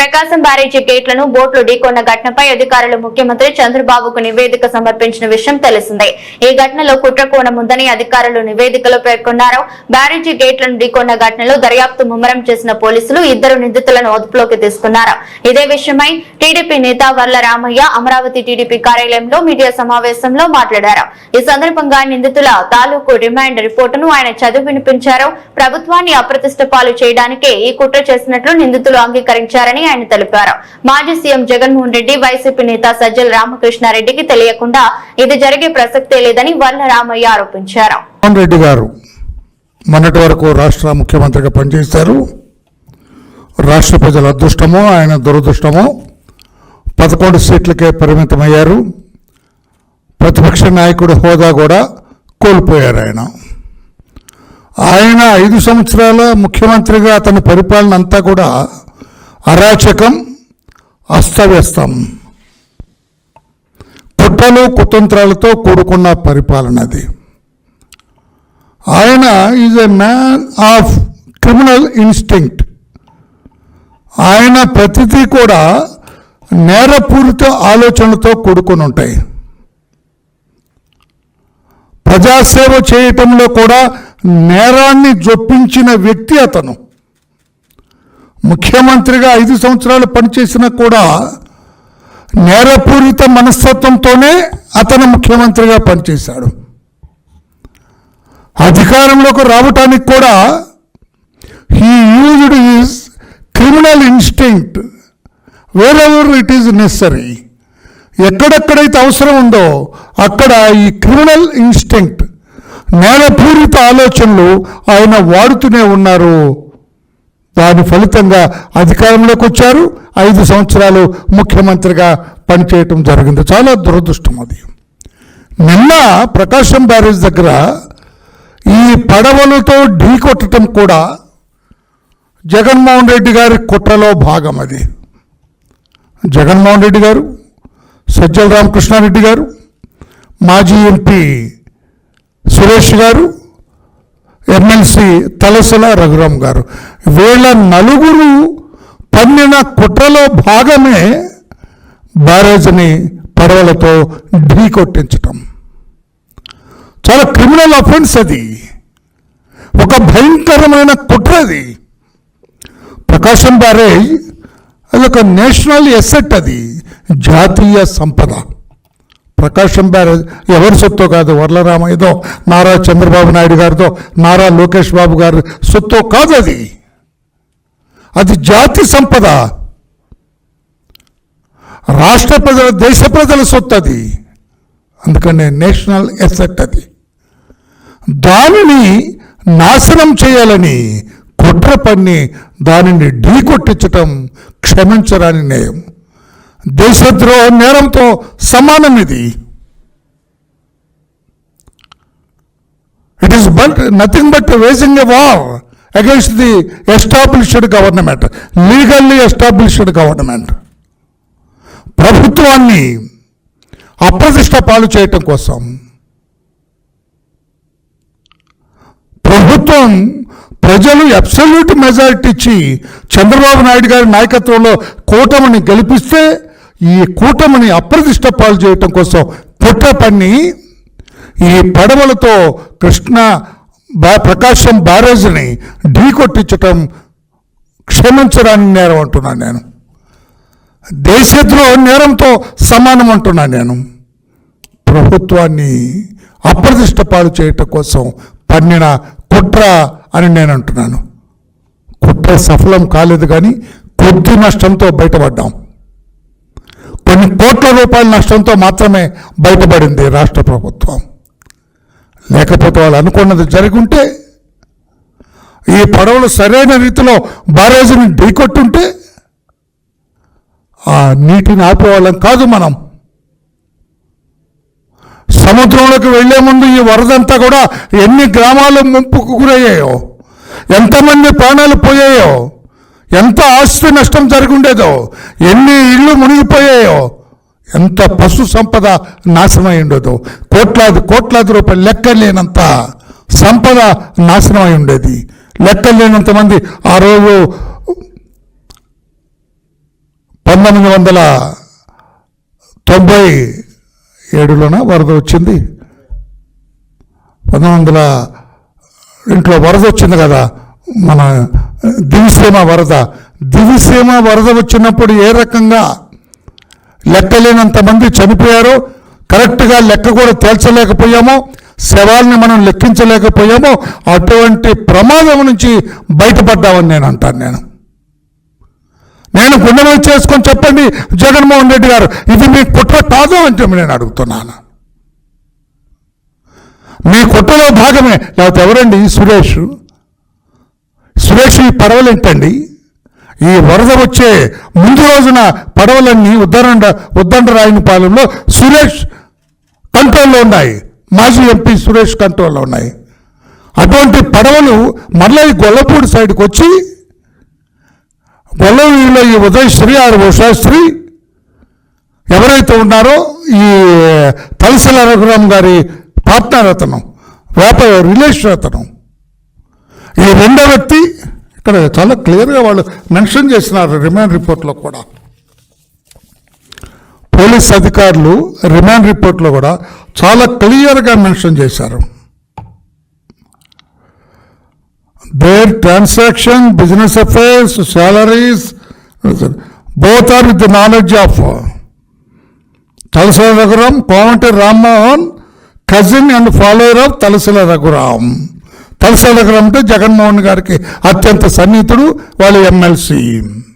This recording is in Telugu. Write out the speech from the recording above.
ప్రకాశం బ్యారేజీ గేట్లను బోట్లు ఢీకొన్న ఘటనపై అధికారులు ముఖ్యమంత్రి చంద్రబాబుకు నివేదిక సమర్పించిన విషయం తెలిసిందే. ఈ ఘటనలో కుట్ర కోణం ఉందని అధికారులు నివేదికలో పేర్కొన్నారు. బ్యారేజీ గేట్లను ఢీకొన్న ఘటనలో దర్యాప్తు ముమ్మరం చేసిన పోలీసులు 2 నిందితులను అదుపులోకి తీసుకున్నారు. ఇదే విషయమై టీడీపీ నేత వర్ల రామయ్య అమరావతి టీడీపీ కార్యాలయంలో మీడియా సమావేశంలో మాట్లాడారు. ఈ సందర్భంగా నిందితుల తాలూకు రిమాండ్ రిపోర్టును ఆయన చదివి వినిపించారు. ప్రభుత్వాన్ని అప్రతిష్ట పాలు చేయడానికే ఈ కుట్ర చేసినట్లు నిందితులు అంగీకరించారని ఆయన తెలిపారు. మాజీ సీఎం జగన్మోహన్ రెడ్డి, వైసీపీ నేత సజ్జల రామకృష్ణారెడ్డికి తెలియకుండా ఇది జరిగే ప్రసక్తే లేదని వర్ల రామయ్య ఆరోపించారు. రెడ్డి గారు మొన్నటి వరకు రాష్ట్ర ముఖ్యమంత్రిగా పనిచేశారు. రాష్ట్ర ప్రజల అదృష్టమో ఆయన దురదృష్టమో 11 సీట్లకే పరిమితమయ్యారు. ప్రతిపక్ష నాయకుడు హోదా కూడా కోల్పోయారు. ఆయన 5 సంవత్సరాల ముఖ్యమంత్రిగా అతని పరిపాలన అంతా కూడా అరాచకం, అస్తవ్యస్తం, కుట్రలు కుతంత్రాలతో కూడుకున్న పరిపాలన అది. ఆయన is a man of criminal instinct. ఆయన ప్రతిదీ కూడా నేరపూరిత ఆలోచనలతో కూడుకుని ఉంటాయి. ప్రజాసేవ చేయటంలో కూడా నేరాన్ని జొప్పించిన వ్యక్తి అతను. ముఖ్యమంత్రిగా 5 సంవత్సరాలు పనిచేసినా కూడా నేరపూరిత మనస్తత్వంతోనే అతను ముఖ్యమంత్రిగా పనిచేశాడు. అధికారంలోకి రావటానికి కూడా he used his criminal instinct wear ever it is necessary. ఎక్కడెక్కడైతే అవసరం ఉందో అక్కడ ఈ క్రిమినల్ ఇన్స్టింక్ట్, నేరపూరిత ఆలోచనలు ఆయన వాడుతూనే ఉన్నారు. దాని ఫలితంగా అధికారంలోకి వచ్చారు. 5 సంవత్సరాలు ముఖ్యమంత్రిగా పనిచేయటం జరిగింది. చాలా దురదృష్టం అది. నిన్న ప్రకాశం బ్యారేజ్ దగ్గర ఈ పడవలతో ఢీకొట్టడం కూడా జగన్మోహన్ రెడ్డి గారి కుట్రలో భాగం. అది జగన్మోహన్ రెడ్డి గారు, సజ్జల రామకృష్ణారెడ్డి గారు, మాజీ ఎంపీ సురేష్ గారు, ఎమ్మెల్సీ తలసల రఘురామ్ గారు, వీళ్ళ నలుగురు పన్నిన కుట్రలో భాగమే బ్యారేజ్ని పడవలతో ఢీకొట్టించటం. చాలా క్రిమినల్ అఫెన్స్ అది. ఒక భయంకరమైన కుట్ర అది. ప్రకాశం బ్యారేజ్ అది ఒక నేషనల్ ఎసెట్, అది జాతీయ సంపద. ప్రకాశం బ్యారేజ్ ఎవరి సొత్తో కాదు, వర్ల రామయ్యదో, నారా చంద్రబాబు నాయుడు గారితో, నారా లోకేష్ బాబు గారి సొత్తో కాదు. అది జాతి సంపద, రాష్ట్ర ప్రజల, దేశ ప్రజల సొత్తు అది. అందుకనే నేషనల్ ఎసెట్ అది. దానిని నాశనం చేయాలని కుట్ర పన్ని దానిని ఢీకొట్టించటం క్షమించరాని నేరం. దేశద్రోహ నేరంతో సమానం ఇది. It is but nothing but waging a war against the established government, legally established government. ప్రభుత్వాన్ని అప్రతిష్ట పాలు చేయటం కోసం ప్రభుత్వం, ప్రజలు అబ్సల్యూట్ మెజారిటీ ఇచ్చి చంద్రబాబు నాయుడు గారి నాయకత్వంలో కూటమిని గెలిపిస్తే ఈ కూటమిని అప్రతిష్ట పాలు చేయటం కోసం కుట్ర పన్ని ఈ పడవలతో ప్రకాశం బ్యారేజ్ని ఢీకొట్టించటం క్షమించరాని నేరం అంటున్నాను నేను. దేశద్రోహ నేరంతో సమానం అంటున్నాను నేను. ప్రభుత్వాన్ని అప్రతిష్ట పాలు చేయటం కోసం పన్నిన కుట్ర అని నేను అంటున్నాను. కుట్ర సఫలం కాలేదు, కానీ కొద్ది నష్టంతో బయటపడ్డాం. కొన్ని కోట్ల రూపాయల నష్టంతో మాత్రమే బయటపడింది రాష్ట్ర ప్రభుత్వం. లేకపోతే వాళ్ళు అనుకున్నది జరుగుంటే, ఈ పడవలు సరైన రీతిలో బ్యారేజీని ఢీకొట్టుంటే ఆ నీటిని ఆపేవాళ్ళం కాదు మనం. సముద్రంలోకి వెళ్లే ముందు ఈ వరదంతా కూడా ఎన్ని గ్రామాలు ముంపుకు గురయ్యాయో, ఎంతమంది ప్రాణాలు పోయాయో, ఎంత ఆస్తి నష్టం జరుగుండేదో, ఎన్ని ఇళ్ళు మునిగిపోయాయో, ఎంత పశు సంపద నాశనమై ఉండేదో, కోట్లాది రూపాయలు లెక్కలేనంత సంపద నాశనమై ఉండేది. లెక్కలేనంత మంది ఆ రోజు 1997లోన వరద వచ్చింది. 1900 వరద వచ్చింది కదా, మన దివిసీమ వరద వచ్చినప్పుడు ఏ రకంగా లెక్కలేనంత మంది చనిపోయారో, కరెక్ట్గా లెక్క కూడా తేల్చలేకపోయామో, శవాల్ని మనం లెక్కించలేకపోయామో, అటువంటి ప్రమాదం నుంచి బయటపడ్డామని నేను అంటాను. నేను గుండెలో చేసుకొని చెప్పండి జగన్మోహన్ రెడ్డి గారు, ఇది మీ కుట్ర కాదు అంటే నేను అడుగుతున్నాను. మీ కుట్రలో భాగమే. లేకపోతే ఎవరండి సురేష్ ఈ పడవలేంటండి? ఈ వరద వచ్చే ముందు రోజున పడవలన్నీ ఉద్దండరాయనిపాలెంలో సురేష్ కంట్రోల్లో ఉన్నాయి, మాజీ ఎంపీ సురేష్ కంట్రోల్లో ఉన్నాయి. అటువంటి పడవలు మళ్ళీ గొల్లపూడి సైడ్కి వచ్చి గొల్లవీలో ఈ ఉదయశ్రీ ఉషాశ్రీ ఎవరైతే ఉన్నారో ఈ తలసిల రఘురామ్ గారి పార్ట్నర్, అతను రిలేషన్, అతను ఈ రెండో వ్యక్తి ఇక్కడ చాలా క్లియర్గా వాళ్ళు మెన్షన్ చేసినారు రిమాండ్ రిపోర్ట్లో కూడా. పోలీస్ అధికారులు రిమాండ్ రిపోర్ట్లో కూడా చాలా క్లియర్గా మెన్షన్ చేశారు. Their transaction, business affairs, salaries, both are with the knowledge of Talasila Raghuram, Comanche Rammohan, cousin and follower of Talasila Raghuram. Talasila Raghuram అంటే జగన్మోహన్ గారికి అత్యంత సన్నిహితుడు, వాళ్ళ ఎమ్మెల్సీ.